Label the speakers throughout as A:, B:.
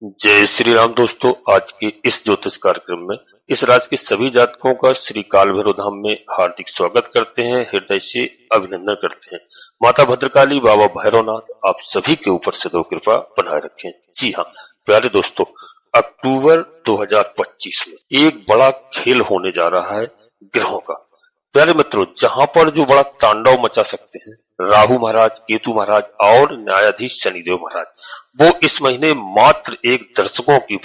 A: जय श्री राम दोस्तों। आज के इस ज्योतिष कार्यक्रम में इस राशि के सभी जातकों का श्री काल भैरव धाम में हार्दिक स्वागत करते हैं, हृदय से अभिनंदन करते हैं। माता भद्रकाली, बाबा भैरवनाथ आप सभी के ऊपर सदैव कृपा बनाए रखें। जी हाँ प्यारे दोस्तों, अक्टूबर 2025 में एक बड़ा खेल होने जा रहा है ग्रहों का। प्यारे मित्रों, जहां पर जो बड़ा तांडव मचा सकते हैं राहु महाराज, केतु महाराज और न्यायाधीश शनिदेव महाराज, वो इस महीने मात्र एक दर्शकों की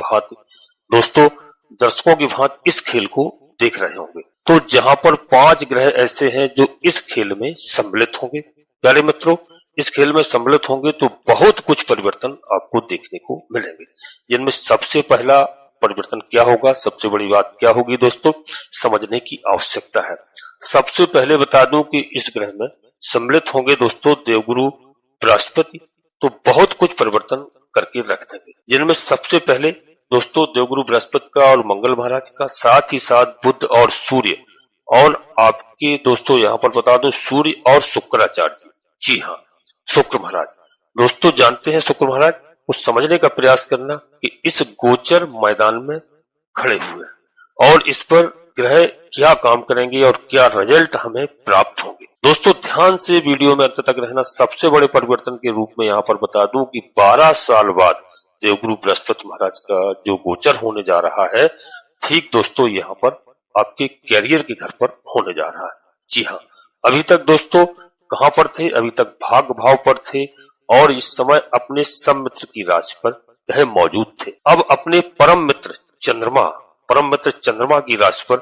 A: भांति इस खेल को देख रहे होंगे। तो जहां पर 5 ग्रह ऐसे हैं जो इस खेल में सम्मिलित होंगे। प्यारे मित्रों, इस खेल में सम्मिलित होंगे तो बहुत कुछ परिवर्तन आपको देखने को मिलेंगे, जिनमें सबसे पहला परिवर्तन क्या होगा, सबसे बड़ी बात क्या होगी दोस्तों, समझने की आवश्यकता है। सबसे पहले बता दूं कि इस ग्रह में सम्मिलित होंगे दोस्तों देवगुरु बृहस्पति, तो बहुत कुछ परिवर्तन करके रख देंगे, जिनमें सबसे पहले दोस्तों देवगुरु बृहस्पति का और मंगल महाराज का, साथ ही साथ बुध और सूर्य, और आपके दोस्तों यहाँ पर बता दो सूर्य और शुक्राचार्य जी। जी हाँ, शुक्र महाराज। दोस्तों जानते हैं शुक्र महाराज, कुछ समझने का प्रयास करना कि इस गोचर मैदान में खड़े हुए हैं और इस पर ग्रह क्या काम करेंगे और क्या रिजल्ट हमें प्राप्त होंगे। दोस्तों ध्यान से वीडियो में अंत तक रहना। सबसे बड़े परिवर्तन के रूप में यहाँ पर बता दूं कि 12 साल बाद देवगुरु बृहस्पति महाराज का जो गोचर होने जा रहा है, ठीक दोस्तों यहाँ पर आपके कैरियर के घर पर होने जा रहा है। जी हाँ, अभी तक दोस्तों कहां पर थे, अभी तक भाग भाव पर थे और इस समय अपने सब मित्र की राशि पर कहे मौजूद थे। अब अपने परम मित्र चंद्रमा की राशि पर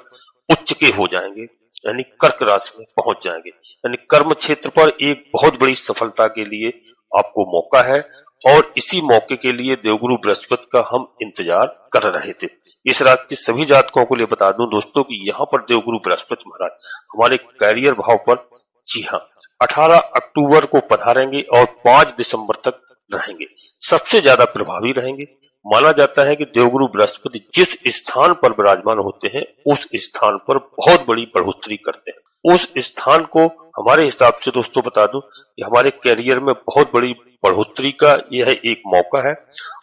A: उच्च के हो जाएंगे, यानी कर्क राशि में पहुंच जाएंगे, यानी कर्म क्षेत्र पर एक बहुत बड़ी सफलता के लिए आपको मौका है और इसी मौके के लिए देवगुरु बृहस्पति का हम इंतजार कर रहे थे। इस रात के सभी जातकों को लिए बता दूं दोस्तों कि यहाँ पर देवगुरु बृहस्पति महाराज हमारे कैरियर भाव पर, जी हाँ, 18 अक्टूबर को पधारेंगे और 5 दिसंबर तक रहेंगे। सबसे ज्यादा प्रभावी रहेंगे। माना जाता है कि देवगुरु बृहस्पति जिस स्थान पर विराजमान होते हैं उस स्थान पर बहुत बड़ी बढ़ोतरी करते हैं। उस स्थान को हमारे हिसाब से दोस्तों बता दूं कि हमारे कैरियर में बहुत बड़ी बढ़ोतरी का यह एक मौका है।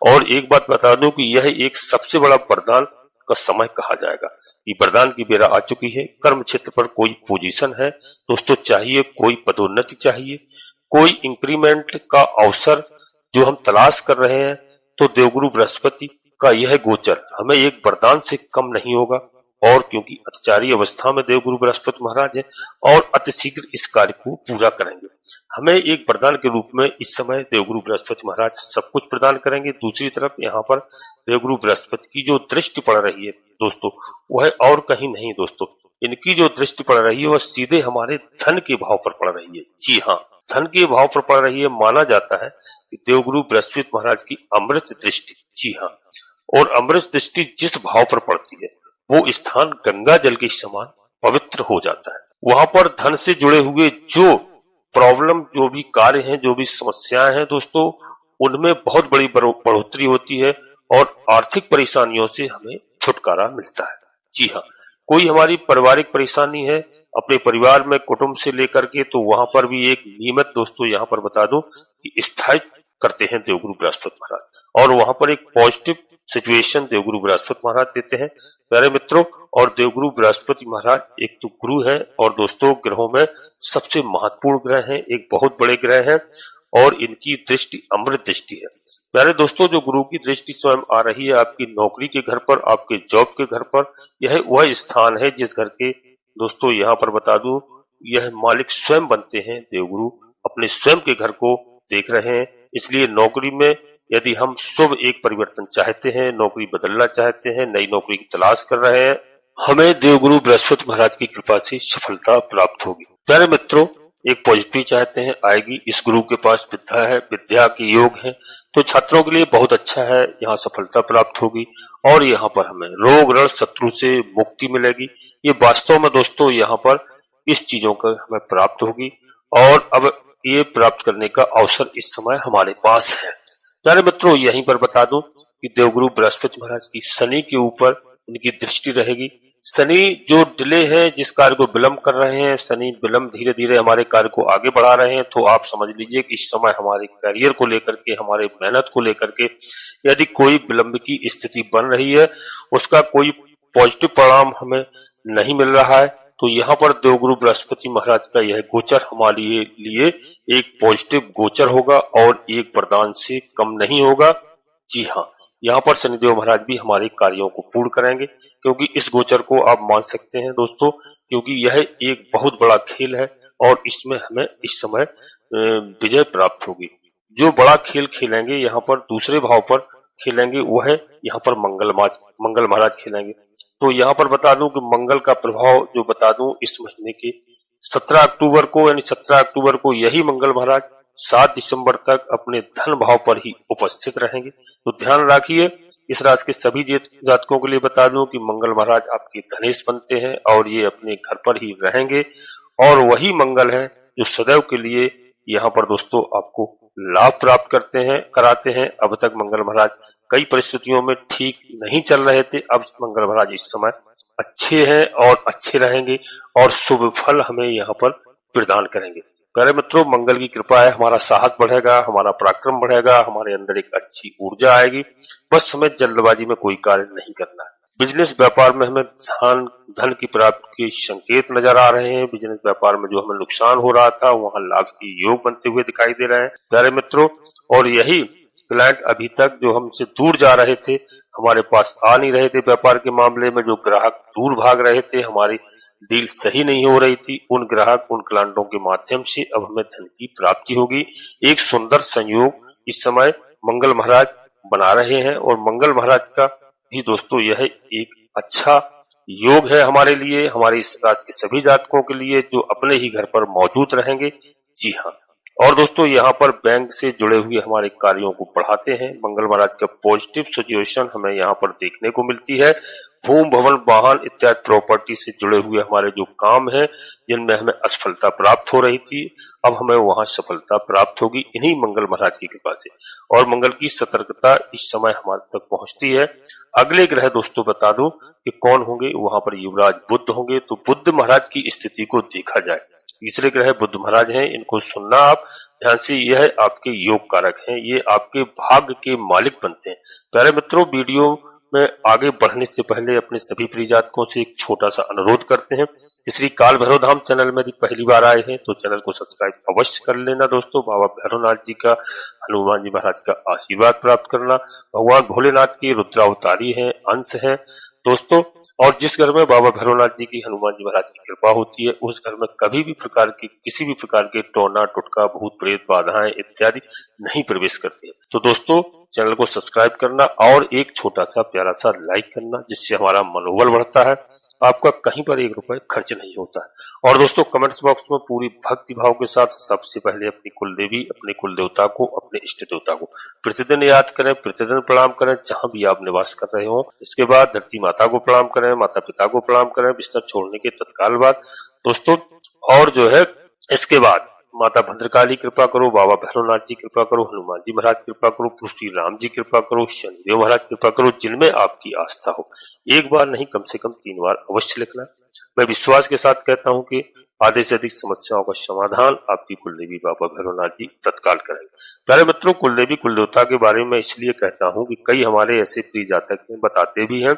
A: और एक बात बता दूं कि यह एक सबसे बड़ा वरदान का समय कहा जाएगा कि वरदान की बेरा आ चुकी है। कर्म क्षेत्र पर कोई पोजीशन है दोस्तों, चाहिए कोई पदोन्नति, चाहिए कोई इंक्रीमेंट का अवसर जो हम तलाश कर रहे हैं, तो देवगुरु बृहस्पति का यह गोचर हमें एक वरदान से कम नहीं होगा। और क्योंकि अतिचारी अवस्था में देवगुरु बृहस्पति महाराज है और अतिशीघ्र इस कार्य को पूरा करेंगे, हमें एक वरदान के रूप में इस समय देवगुरु बृहस्पति महाराज सब कुछ प्रदान करेंगे। दूसरी तरफ यहाँ पर देवगुरु बृहस्पति की जो दृष्टि पड़ रही है दोस्तों, वह और कहीं नहीं दोस्तों, इनकी जो दृष्टि पड़ रही है वह सीधे हमारे धन के भाव पर पड़ रही है। जी हाँ, धन के भाव पर पड़ रही है। माना जाता है कि देवगुरु बृहस्पति महाराज की अमृत दृष्टि, जी हाँ, और अमृत दृष्टि जिस भाव पर पड़ती है वो स्थान गंगा जल के समान पवित्र हो जाता है। वहां पर धन से जुड़े हुए जो प्रॉब्लम, जो भी कार्य हैं, जो भी समस्याएं हैं दोस्तों, उनमें बहुत बड़ी बढ़ोतरी होती है और आर्थिक परेशानियों से हमें छुटकारा मिलता है। जी हाँ, कोई हमारी पारिवारिक परेशानी है अपने परिवार में, कुटुंब से लेकर के, तो वहां पर भी एक नियमित दोस्तों यहाँ पर बता दो कि स्थायी करते हैं देवगुरु बृहस्पति महाराज और वहां पर एक पॉजिटिव सिचुएशन देवगुरु बृहस्पति महाराज देते हैं प्यारे मित्रों। और देवगुरु बृहस्पति महाराज एक तो गुरु है और दोस्तों ग्रहों में सबसे महत्वपूर्ण ग्रह हैं, एक बहुत बड़े ग्रह हैं और इनकी दृष्टि अमृत दृष्टि है। प्यारे दोस्तों, जो गुरु की दृष्टि स्वयं आ रही है आपकी नौकरी के घर पर, आपके जॉब के घर पर, यह वह स्थान है जिस घर के दोस्तों यहाँ पर बता दूं यह मालिक स्वयं बनते हैं। देवगुरु अपने स्वयं के घर को देख रहे हैं, इसलिए नौकरी में यदि हम शुभ एक परिवर्तन चाहते हैं, नौकरी बदलना चाहते हैं, नई नौकरी की तलाश कर रहे हैं, हमें देवगुरु बृहस्पति महाराज की कृपा से सफलता प्राप्त होगी। प्यारे मित्रों, एक पॉजिटिव चाहते हैं, आएगी। इस गुरु के पास विद्या है, विद्या के योग है, तो छात्रों के लिए बहुत अच्छा है, यहाँ सफलता प्राप्त होगी और यहाँ पर हमें रोग ऋण शत्रु से मुक्ति मिलेगी। ये वास्तव में दोस्तों यहाँ पर इस चीजों का हमें प्राप्त होगी और अब ये प्राप्त करने का अवसर इस समय हमारे पास है। प्यारे मित्रों, यहीं पर बता दूं कि देवगुरु बृहस्पति महाराज की शनि के ऊपर इनकी दृष्टि रहेगी। शनि जो डिले है, जिस कार्य को विलंब कर रहे हैं, शनि विलंब धीरे धीरे हमारे कार्य को आगे बढ़ा रहे हैं, तो आप समझ लीजिए कि इस समय हमारे करियर को लेकर के, हमारे मेहनत को लेकर के यदि कोई विलंब की स्थिति बन रही है, उसका कोई पॉजिटिव परिणाम हमें नहीं मिल रहा है, तो यहाँ पर देवगुरु बृहस्पति महाराज का यह गोचर हमारे लिए एक पॉजिटिव गोचर होगा और एक वरदान से कम नहीं होगा। जी हाँ, यहाँ पर शनिदेव महाराज भी हमारे कार्यों को पूर्ण करेंगे, क्योंकि इस गोचर को आप मान सकते हैं दोस्तों, क्योंकि यह एक बहुत बड़ा खेल है और इसमें हमें इस समय विजय प्राप्त होगी। जो बड़ा खेल खेलेंगे यहाँ पर दूसरे भाव पर खेलेंगे, वह है यहाँ पर मंगल महाराज खेलेंगे। तो यहाँ पर बता दूं कि मंगल का प्रभाव जो बता दूं, इस महीने के 17 अक्टूबर को, यानी 17 अक्टूबर को यही मंगल महाराज 7 दिसंबर तक अपने धन भाव पर ही उपस्थित रहेंगे। तो ध्यान रखिए, इस राशि के सभी जातकों के लिए बता दूं कि मंगल महाराज आपके धनेश बनते हैं और ये अपने घर पर ही रहेंगे, और वही मंगल है जो सदैव के लिए यहाँ पर दोस्तों आपको लाभ प्राप्त कराते हैं। अब तक मंगल महाराज कई परिस्थितियों में ठीक नहीं चल रहे थे, अब मंगल महाराज इस समय अच्छे हैं और अच्छे रहेंगे और शुभ फल हमें यहाँ पर प्रदान करेंगे। प्यारे मित्रों, मंगल की कृपा है, हमारा साहस बढ़ेगा, हमारा पराक्रम बढ़ेगा, हमारे अंदर एक अच्छी ऊर्जा आएगी। बस हमें जल्दबाजी में कोई कार्य नहीं करना है। बिजनेस व्यापार में हमें धन की प्राप्ति के संकेत नजर आ रहे हैं। बिजनेस व्यापार में जो हमें नुकसान हो रहा था, वहां लाभ के योग बनते हुए दिखाई दे रहे हैं प्यारे मित्रों। और यही क्लाइंट अभी तक जो हमसे दूर जा रहे थे, हमारे पास आ नहीं रहे थे व्यापार के मामले में, जो ग्राहक दूर भाग रहे थे, हमारी डील सही नहीं हो रही थी, उन क्लाइंटों के माध्यम से अब हमें धन की प्राप्ति होगी। एक सुंदर संयोग इस समय मंगल महाराज बना रहे हैं और मंगल महाराज का भी दोस्तों यह एक अच्छा योग है हमारे लिए, हमारे इस राशि के सभी जातकों के लिए जो अपने ही घर पर मौजूद रहेंगे। जी हाँ, और दोस्तों यहाँ पर बैंक से जुड़े हुए हमारे कार्यों को बढ़ाते हैं। मंगल महाराज का पॉजिटिव सिचुएशन हमें यहाँ पर देखने को मिलती है। भूमि, भवन, वाहन इत्यादि प्रॉपर्टी से जुड़े हुए हमारे जो काम हैं, जिनमें हमें असफलता प्राप्त हो रही थी, अब हमें वहां सफलता प्राप्त होगी इन्हीं मंगल महाराज की कृपा से। और मंगल की सतर्कता इस समय हमारे तक पहुंचती है। अगले ग्रह दोस्तों बता दूं कि कौन होंगे, वहां पर युवराज बुध होंगे। तो बुध महाराज की स्थिति को देखा जाए, तीसरे ग्रह बुध महाराज हैं, इनको सुनना आप ध्यान से। यह आपके योग कारक हैं, ये आपके भाग्य के मालिक बनते हैं। प्यारे मित्रों, वीडियो में आगे बढ़ने से पहले अपने सभी प्रिय जातकों से एक छोटा सा अनुरोध करते हैं। श्री काल भैरव धाम चैनल में यदि पहली बार आए हैं तो चैनल को सब्सक्राइब अवश्य कर लेना दोस्तों। बाबा भैरवनाथ जी का, हनुमान जी महाराज का आशीर्वाद प्राप्त करना। भगवान भोलेनाथ की रुद्रावतारी है, अंश है दोस्तों। और जिस घर में बाबा भैरवनाथ जी की, हनुमान जी महाराज की कृपा होती है, उस घर में कभी भी किसी भी प्रकार के टोना टुटका, भूत प्रेत, बाधाएं इत्यादि नहीं प्रवेश करती है। तो दोस्तों चैनल को सब्सक्राइब करना और एक छोटा सा प्यारा सा लाइक करना, जिससे हमारा मनोबल बढ़ता है। आपका कहीं पर 1 रुपए खर्च नहीं होता है। और दोस्तों कमेंट्स बॉक्स में पूरी भक्ति भाव के साथ सबसे पहले अपनी कुल देवी, अपने कुल देवता को, अपने इष्ट देवता को प्रतिदिन याद करें, प्रतिदिन प्रणाम करें जहां भी आप निवास कर रहे हो। इसके बाद धरती माता को प्रणाम करें, माता पिता को प्रणाम करें बिस्तर छोड़ने के तत्काल बाद दोस्तों। और जो है इसके बाद माता भद्रकाली कृपा करो, बाबा भैरवनाथ जी कृपा करो, हनुमान जी महाराज कृपा करो, प्रभु श्री राम जी कृपा करो, शनिदेव महाराज कृपा करो, जिनमें आपकी आस्था हो। एक बार नहीं, कम से कम 3 बार अवश्य लिखना। मैं विश्वास के साथ कहता हूं कि आधे से अधिक समस्याओं का समाधान आपकी कुलदेवी बाबा भैरवनाथ जी तत्काल करेंगे। प्यारे मित्रों, कुलदेवी कुलदेवता के बारे में इसलिए कहता हूं कि कई हमारे ऐसे प्रिय जातक बताते भी हैं,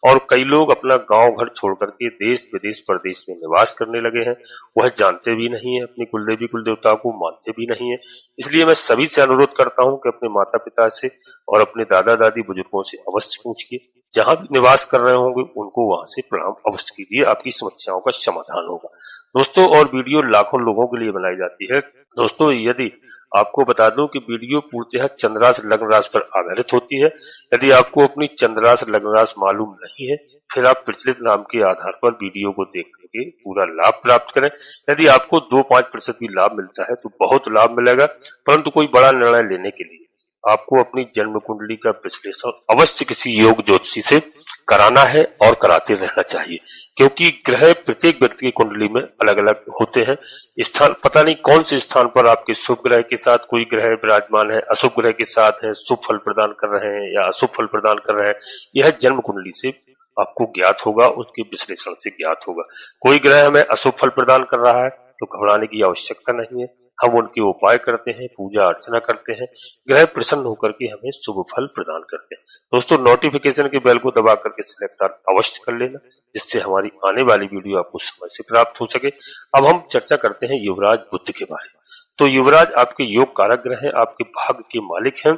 A: और कई लोग अपना गांव घर छोड़ करके देश विदेश प्रदेश में निवास करने लगे हैं। वह जानते भी नहीं है अपनी कुलदेवी कुलदेवता को, मानते भी नहीं है। इसलिए मैं सभी से अनुरोध करता हूं कि अपने माता पिता से और अपने दादा दादी बुजुर्गों से अवश्य पूछिए, जहां भी निवास कर रहे होंगे उनको वहां से प्रणाम अवश्य कीजिए, आपकी समस्याओं का समाधान होगा दोस्तों। और वीडियो लाखों लोगों के लिए बनाई जाती है दोस्तों। यदि आपको बता दूं कि वीडियो पूर्णतः चंद्र राशि लग्न राशि पर आधारित होती है। यदि आपको अपनी चंद्र राशि लग्न राशि मालूम नहीं है, फिर आप प्रचलित नाम के आधार पर वीडियो को देख करके पूरा लाभ प्राप्त करें। यदि आपको 2-5% भी लाभ मिलता है तो बहुत लाभ मिलेगा, परंतु कोई बड़ा निर्णय लेने के लिए आपको अपनी जन्म कुंडली का विश्लेषण अवश्य किसी योग ज्योतिषी से कराना है और कराते रहना चाहिए, क्योंकि ग्रह प्रत्येक व्यक्ति की कुंडली में अलग अलग होते हैं। स्थान पता नहीं कौन से स्थान पर आपके शुभ ग्रह के साथ कोई ग्रह विराजमान है, अशुभ ग्रह के साथ है, शुभ फल प्रदान कर रहे हैं या अशुभ फल प्रदान कर रहे हैं, यह जन्म कुंडली से आपको ज्ञात होगा, उसके विश्लेषण से ज्ञात होगा। कोई ग्रह हमें अशुभ फल प्रदान कर रहा है तो घबराने की आवश्यकता नहीं है। हम उनके उपाय करते हैं, पूजा अर्चना करते हैं, ग्रह प्रसन्न होकर के हमें शुभ फल प्रदान करते हैं। दोस्तों, नोटिफिकेशन के बेल को दबा करके सिलेक्ट अवश्य कर लेना, जिससे हमारी आने वाली वीडियो आपको समय से प्राप्त हो सके। अब हम चर्चा करते हैं युवराज बुध के बारे में। तो युवराज आपके योग कारक ग्रह हैं, आपके भाग्य के मालिक हैं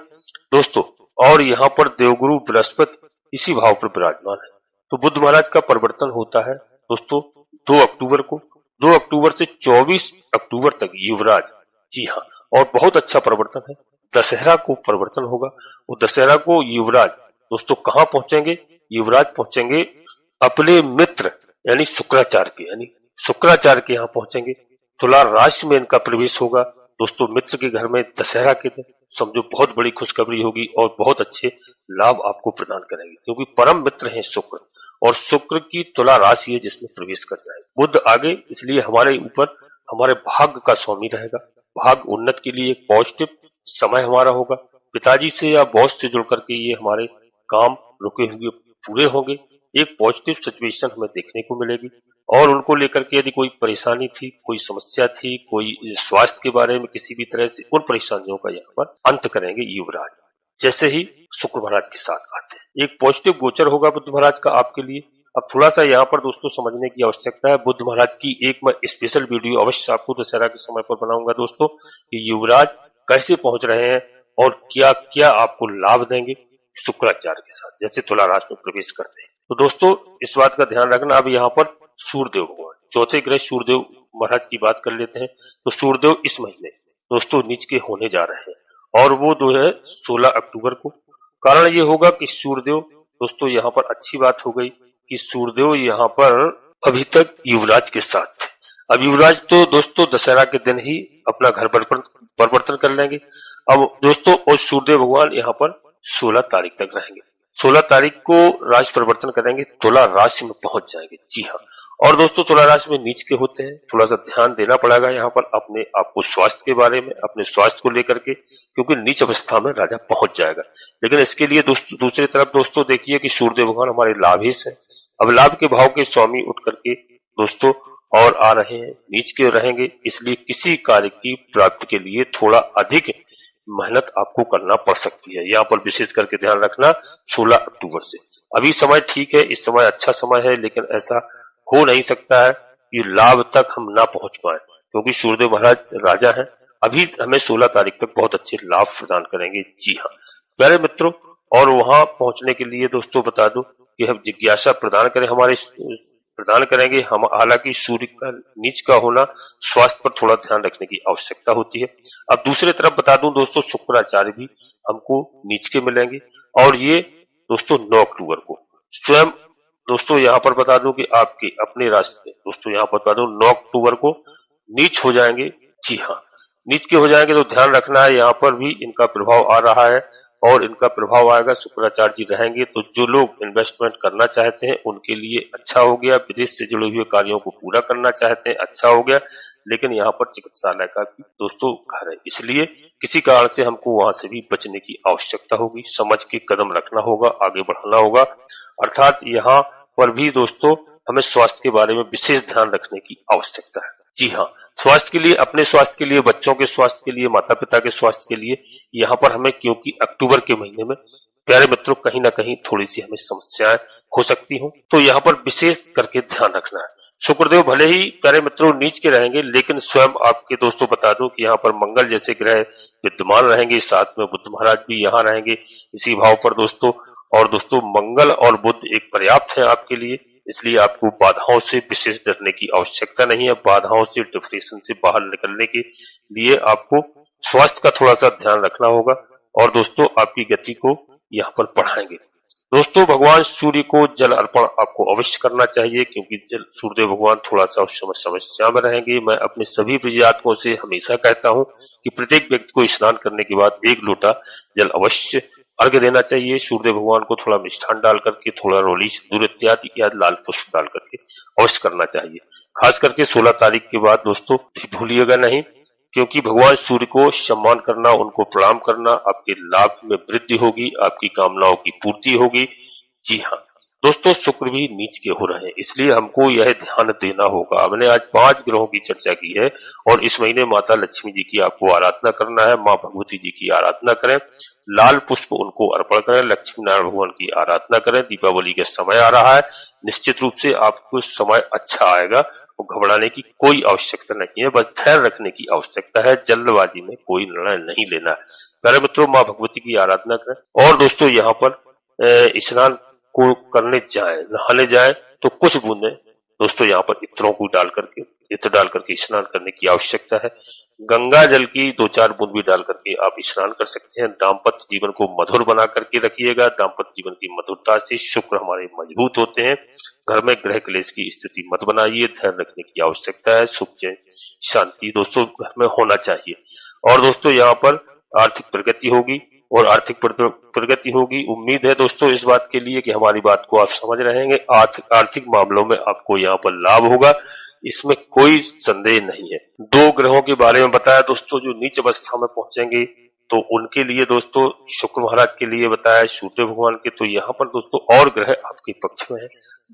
A: दोस्तों, और यहाँ पर देवगुरु बृहस्पति इसी भाव पर विराजमान है। तो बुध महाराज का परिवर्तन होता है दोस्तों 2 अक्टूबर को। 2 अक्टूबर से 24 अक्टूबर तक युवराज, जी हाँ, और बहुत अच्छा परिवर्तन है। दशहरा को परिवर्तन होगा। वो दशहरा को युवराज दोस्तों कहाँ पहुंचेंगे? युवराज पहुंचेंगे अपने मित्र यानी शुक्राचार्य के यहाँ पहुंचेंगे। तुला राशि में इनका प्रवेश होगा दोस्तों, मित्र के घर में दशहरा के दिन। समझो बहुत बड़ी खुशखबरी होगी और बहुत अच्छे लाभ आपको प्रदान करेंगे, क्योंकि परम मित्र हैं शुक्र, और शुक्र की तुला राशि है जिसमें प्रवेश कर जाएगा बुध आगे। इसलिए हमारे ऊपर हमारे भाग्य का स्वामी रहेगा। भाग्य उन्नत के लिए एक पॉजिटिव समय हमारा होगा। पिताजी से या बॉस से जुड़ करके ये हमारे काम रुके हुए पूरे होंगे। एक पॉजिटिव सिचुएशन हमें देखने को मिलेगी, और उनको लेकर के यदि कोई परेशानी थी, कोई समस्या थी, कोई स्वास्थ्य के बारे में किसी भी तरह से, उन परेशानियों का यहाँ पर अंत करेंगे युवराज, जैसे ही शुक्र महाराज के साथ आते हैं। एक पॉजिटिव गोचर होगा बुध महाराज का आपके लिए। अब थोड़ा सा यहाँ पर दोस्तों समझने की आवश्यकता है। बुध महाराज की एक मैं स्पेशल वीडियो अवश्य आपको दशहरा के समय पर बनाऊंगा दोस्तों, कि युवराज कैसे पहुंच रहे हैं और क्या क्या आपको लाभ देंगे शुक्राचार्य के साथ, जैसे तुला राशि में प्रवेश करते हैं। तो दोस्तों इस बात का ध्यान रखना। अब यहाँ पर सूर्यदेव भगवान, चौथे ग्रह सूर्यदेव महाराज की बात कर लेते हैं। तो सूर्यदेव इस महीने दोस्तों नीच के होने जा रहे हैं, और वो जो है 16 अक्टूबर को। कारण ये होगा कि सूर्यदेव दोस्तों, यहाँ पर अच्छी बात हो गई कि सूर्यदेव यहाँ पर अभी तक युवराज के साथ थे। अब युवराज तो दोस्तों दशहरा के दिन ही अपना घर परिवर्तन कर लेंगे। अब दोस्तों और सूर्यदेव भगवान यहाँ पर 16 तारीख तक रहेंगे। 16 तारीख को राशि परिवर्तन करेंगे, तुला राशि में पहुंच जाएंगे। जी हाँ, और दोस्तों तुला राशि में नीच के होते हैं, थोड़ा सा ध्यान देना पड़ेगा यहाँ पर अपने आपको स्वास्थ्य के बारे में, अपने स्वास्थ्य को लेकर के, क्योंकि नीच अवस्था में राजा पहुंच जाएगा। लेकिन इसके लिए दूसरी तरफ दोस्तों देखिए कि सूर्यदेव भगवान हमारे लाभेश है। अब लाभ के भाव के स्वामी उठ करके दोस्तों और आ रहे हैं, नीच के रहेंगे। इसलिए किसी कार्य की प्राप्ति के लिए थोड़ा अधिक मेहनत आपको करना पड़ सकती है। यहाँ पर विशेष करके ध्यान रखना 16 अक्टूबर से। अभी समय ठीक है, इस समय अच्छा समय है, लेकिन ऐसा हो नहीं सकता है कि लाभ तक हम ना पहुंच पाए, क्योंकि सूर्यदेव महाराज राजा हैं। अभी हमें 16 तारीख तक बहुत अच्छे लाभ प्रदान करेंगे। जी हाँ प्यारे मित्रों, और वहां पहुंचने के लिए दोस्तों बता दूं कि हम जिज्ञासा प्रदान करेंगे हम। हालांकि सूर्य का नीच का होना स्वास्थ्य पर थोड़ा ध्यान रखने की आवश्यकता होती है। अब दूसरी तरफ बता दूं दोस्तों, शुक्राचार्य भी हमको नीच के मिलेंगे, और ये दोस्तों 9 अक्टूबर को। स्वयं दोस्तों यहाँ पर बता दूं कि आपके अपने राशि में दोस्तों यहाँ पर बता दूं 9 अक्टूबर को नीच हो जाएंगे। जी हाँ, नीच के हो जाएंगे, तो ध्यान रखना है, यहाँ पर भी इनका प्रभाव आ रहा है, और इनका प्रभाव आएगा। शुक्राचार्य जी रहेंगे, तो जो लोग इन्वेस्टमेंट करना चाहते हैं उनके लिए अच्छा हो गया। विदेश से जुड़े हुए कार्यों को पूरा करना चाहते हैं, अच्छा हो गया। लेकिन यहाँ पर चिकित्सालय का भी दोस्तों घर है, इसलिए किसी कारण से हमको वहां से भी बचने की आवश्यकता होगी। समझ के कदम रखना होगा, आगे बढ़ना होगा। अर्थात यहाँ पर भी दोस्तों हमें स्वास्थ्य के बारे में विशेष ध्यान रखने की आवश्यकता है। जी हाँ, स्वास्थ्य के लिए, अपने स्वास्थ्य के लिए, बच्चों के स्वास्थ्य के लिए, माता पिता के स्वास्थ्य के लिए यहाँ पर हमें, क्योंकि अक्टूबर के महीने में प्यारे मित्रों कहीं ना कहीं थोड़ी सी हमें समस्याएं हो सकती हूँ, तो यहाँ पर विशेष करके ध्यान रखना है। शुक्रदेव भले ही प्यारे मित्रों नीच के रहेंगे, लेकिन स्वयं आपके दोस्तों बता दूं कि यहाँ पर मंगल जैसे ग्रह विद्यमान रहेंगे, साथ में बुध महाराज भी यहाँ रहेंगे इसी भाव पर दोस्तों। और दोस्तों मंगल और बुध एक पर्याप्त है आपके लिए, इसलिए आपको बाधाओं से विशेष डरने की आवश्यकता नहीं है। बाधाओं से, डिप्रेशन से बाहर निकलने के लिए आपको स्वास्थ्य का थोड़ा सा ध्यान रखना होगा, और दोस्तों आपकी गति को यहाँ पर बढ़ाएंगे। दोस्तों भगवान सूर्य को जल अर्पण आपको अवश्य करना चाहिए, क्योंकि सूर्यदेव भगवान थोड़ा सा उस समय समस्या में रहेंगे। मैं अपने सभी प्रजातकों से हमेशा कहता हूं कि प्रत्येक व्यक्ति को स्नान करने के बाद 1 लोटा जल अवश्य अर्घ्य देना चाहिए। सूर्यदेव भगवान को थोड़ा मिष्ठान डाल करके, थोड़ा रोली, सिंदूर इत्यादि या लाल पुष्प डाल करके अवश्य करना चाहिए। खास करके 16 तारीख के बाद दोस्तों भूलिएगा नहीं, क्योंकि भगवान सूर्य को सम्मान करना, उनको प्रणाम करना, आपके लाभ में वृद्धि होगी, आपकी कामनाओं की पूर्ति होगी। जी हाँ, दोस्तों शुक्र भी नीच के हो रहे हैं, इसलिए हमको यह ध्यान देना होगा। हमने आज 5 ग्रहों की चर्चा की है और इस महीने माता लक्ष्मी जी की आपको आराधना करना है, माँ भगवती जी की आराधना करें, लाल पुष्प उनको अर्पण करें, लक्ष्मी नारायण भगवान की आराधना करें। दीपावली का समय आ रहा है, निश्चित रूप से आपको समय अच्छा आएगा और घबराने की कोई आवश्यकता नहीं है, बस धैर्य रखने की आवश्यकता है। जल्दबाजी में कोई निर्णय नहीं लेना है। प्यारे मित्रों, माँ भगवती की आराधना करें और दोस्तों यहाँ पर स्नान को करने जाएं, नहाने जाएं तो कुछ बूंदें दोस्तों यहाँ पर इत्रों को इत्र डाल करके स्नान करने की आवश्यकता है। गंगा जल की 2-4 बूंद भी डाल करके आप स्नान कर सकते हैं। दाम्पत्य जीवन को मधुर बना करके रखिएगा। दाम्पत्य जीवन की मधुरता से शुक्र हमारे मजबूत होते हैं। घर में ग्रह क्लेश की स्थिति मत बनाइए, ध्यान रखने की आवश्यकता है। सुख चैन शांति दोस्तों घर में होना चाहिए। और दोस्तों यहाँ पर आर्थिक प्रगति होगी और आर्थिक प्रगति होगी। उम्मीद है दोस्तों इस बात के लिए कि हमारी बात को आप समझ रहेंगे। आर्थिक मामलों में आपको यहाँ पर लाभ होगा, इसमें कोई संदेह नहीं है। 2 ग्रहों के बारे में बताया दोस्तों जो नीच अवस्था में पहुंचेंगे, तो उनके लिए दोस्तों शुक्र महाराज के लिए बताया, सूर्य भगवान के। तो यहाँ पर दोस्तों और ग्रह आपके पक्ष में है।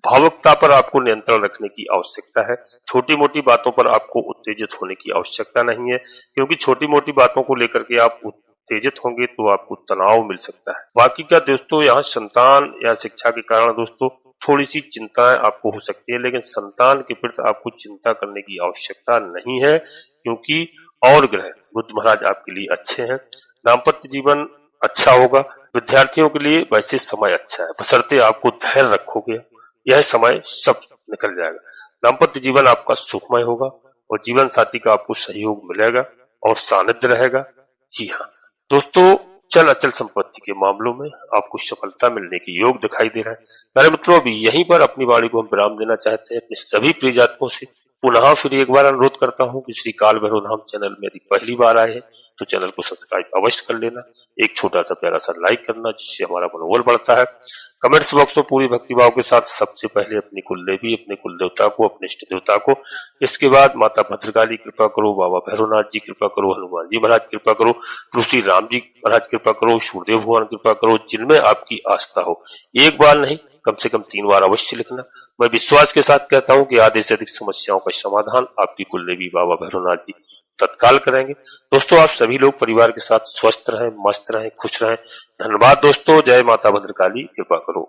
A: भावुकता पर आपको नियंत्रण रखने की आवश्यकता है। छोटी मोटी बातों पर आपको उत्तेजित होने की आवश्यकता नहीं है, क्योंकि छोटी मोटी बातों को लेकर के आप उत्तेजित होंगे तो आपको तनाव मिल सकता है। बाकी का दोस्तों यहाँ संतान या शिक्षा के कारण दोस्तों थोड़ी सी चिंताएं आपको हो सकती है, लेकिन संतान के प्रति आपको चिंता करने की आवश्यकता नहीं है, क्योंकि और ग्रह बुध महाराज आपके लिए अच्छे हैं। दाम्पत्य जीवन अच्छा होगा। विद्यार्थियों के लिए वैसे समय अच्छा है, बशर्ते आपको धैर्य रखोगे, यह समय सब निकल जाएगा। दाम्पत्य जीवन आपका सुखमय होगा और जीवन साथी का आपको सहयोग मिलेगा और सानिध्य रहेगा। जी हाँ दोस्तों, चल अचल संपत्ति के मामलों में आपको सफलता मिलने के योग दिखाई दे रहा है। मेरे मित्रों, अभी यहीं पर अपनी वाणी को हम विराम देना चाहते हैं। अपने सभी प्रिय जातकों से पुनः फिर एक बार अनुरोध करता हूं कि श्री काल भैरव धाम चैनल में यदि पहली बार आए हैं तो चैनल को सब्सक्राइब अवश्य कर लेना, एक छोटा सा प्यारा सा लाइक करना, जिससे हमारा मनोबल बढ़ता है। कमेंट्स बॉक्स में पूरी भक्तिभाव के साथ सबसे पहले अपनी कुलदेवी, अपने कुल देवता को, अपने इष्ट देवता को, इसके बाद माता भद्रकाली कृपा करो, बाबा भैरवनाथ जी कृपा करो, हनुमान जी महाराज कृपा करो, श्री राम जी महाराज कृपा करो, सूर्यदेव भगवान कृपा करो, जिनमें आपकी आस्था हो। एक बार नहीं, कम से कम 3 बार अवश्य लिखना। मैं विश्वास के साथ कहता हूं कि आधे से अधिक समस्याओं का समाधान आपकी कुलदेवी बाबा भैरवनाथ जी तत्काल करेंगे। दोस्तों, आप सभी लोग परिवार के साथ स्वस्थ रहें, मस्त रहें, खुश रहें। धन्यवाद दोस्तों। जय माता भद्रकाली कृपा करो।